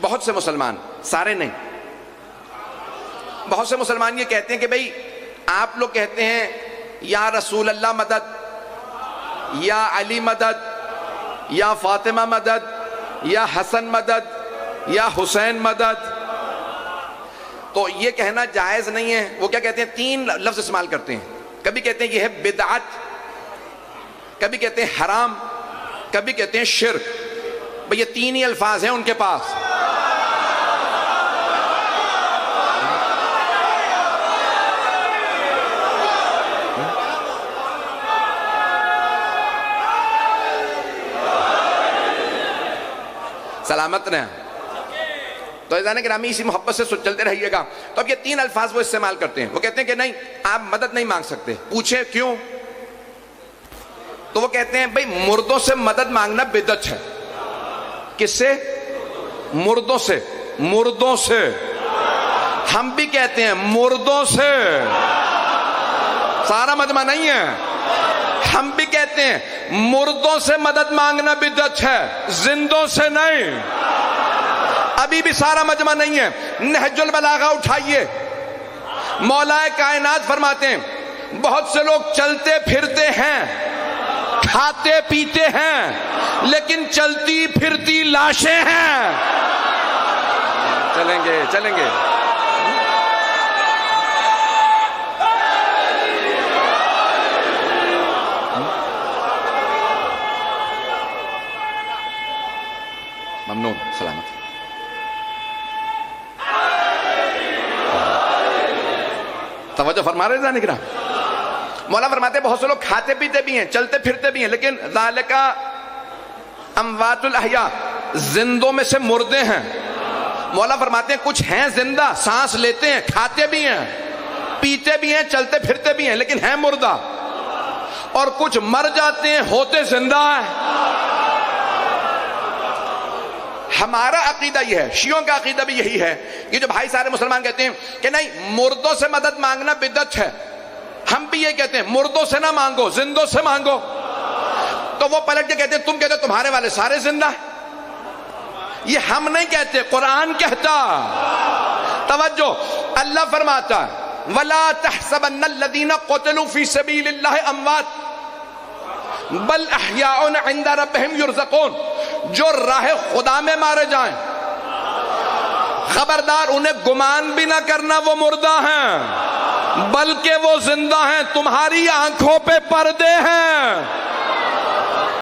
بہت سے مسلمان، سارے نہیں، بہت سے مسلمان یہ کہتے ہیں کہ بھئی آپ لوگ کہتے ہیں یا رسول اللہ مدد، یا علی مدد، یا فاطمہ مدد، یا حسن مدد، یا حسین مدد، تو یہ کہنا جائز نہیں ہے۔ وہ کیا کہتے ہیں؟ 3 لفظ استعمال کرتے ہیں، کبھی کہتے ہیں یہ ہے بدعت، کبھی کہتے ہیں حرام، کبھی کہتے ہیں شرک۔ بھئی یہ 3 ہی الفاظ ہیں ان کے پاس۔ سلامت رہیں۔ تو عزیزان گرامی اسی محبت سے چلتے رہیے گا۔ تو اب یہ 3 الفاظ وہ استعمال کرتے ہیں، وہ کہتے ہیں کہ نہیں آپ مدد نہیں مانگ سکتے۔ پوچھیں کیوں؟ تو وہ کہتے ہیں بھئی مردوں سے مدد مانگنا بدعت ہے۔ کس سے؟ مردوں سے۔ مردوں سے، ہم بھی کہتے ہیں مردوں سے، سارا مجمع نہیں ہے، ہم بھی کہتے ہیں مردوں سے مدد مانگنا بدعت ہے، زندوں سے نہیں۔ ابھی بھی سارا مجمع نہیں ہے۔ نہج البلاغہ اٹھائیے، مولا کائنات فرماتے ہیں بہت سے لوگ چلتے پھرتے ہیں، کھاتے پیتے ہیں، لیکن چلتی پھرتی لاشیں ہیں۔ چلیں گے چلیں گے۔ ممنون، سلامت۔ توجہ فرما رہے ہیں ذرا۔ مولا فرماتے ہیں بہت سے لوگ کھاتے پیتے بھی ہیں، چلتے پھرتے بھی ہیں، لیکن ذالک اموات الاحیاء، زندوں میں سے مردے ہیں۔ مولا فرماتے ہیں کچھ ہیں زندہ، سانس لیتے ہیں، کھاتے بھی ہیں، پیتے بھی ہیں، چلتے پھرتے بھی ہیں، لیکن ہیں مردہ۔ اور کچھ مر جاتے ہیں، ہوتے زندہ ہیں۔ ہمارا عقیدہ یہ ہے، شیعوں کا عقیدہ بھی یہی ہے، یہ جو بھائی سارے مسلمان کہتے ہیں کہ نہیں مردوں سے مدد مانگنا بدعت ہے، ہم بھی یہ کہتے ہیں مردوں سے نہ مانگو، زندوں سے مانگو۔ تو وہ پلٹ کے کہتے ہیں تم کہتے تمہارے والے سارے زندہ ہیں۔ یہ ہم نہیں کہتے، قرآن کہتا۔ توجہ، اللہ فرماتا ہے وَلَا تَحْسَبَنَّ الَّذِينَ قُتِلُوا فِي سَبِيلِ اللَّهِ أَمْوَاتٌ بَلْ أَحْيَاءٌ عِنْدَ رَبِّهِمْ يُرْزَقُونَ۔ جو راہ خدا میں مارے جائیں، خبردار انہیں گمان بھی نہ کرنا وہ مردہ ہیں، بلکہ وہ زندہ ہیں، تمہاری آنکھوں پہ پردے ہیں۔